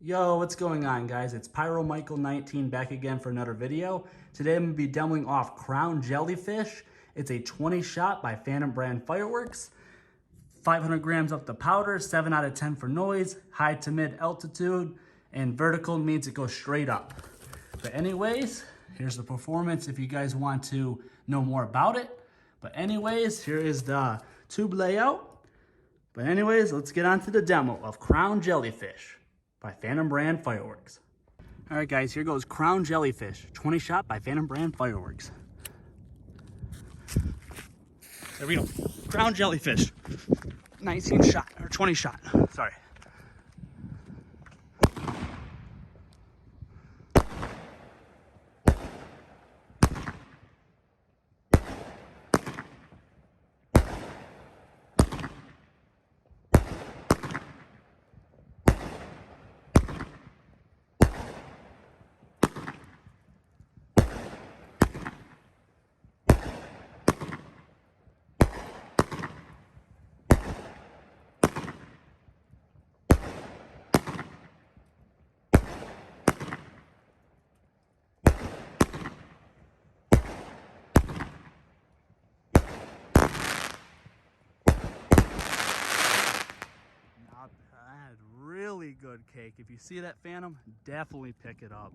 Yo, what's going on, guys? It's Pyro Michael 19 back again for another video. Today I'm going to be demoing off Crown Jellyfish. It's a 20 shot by Phantom brand fireworks. 500 grams up the powder, 7 out of 10 for noise, high to mid altitude, and vertical means it goes straight up. But anyways, here's the performance if you guys want to know more about it. But anyways, here is the tube layout. But anyways, let's get on to the demo of Crown Jellyfish by Phantom brand fireworks. All right, guys, here goes Crown Jellyfish, 20 shot by Phantom brand fireworks. There we go, Crown Jellyfish, 19 shot, or 20 shot, sorry. Not bad, really good cake. If you see that Phantom, definitely pick it up.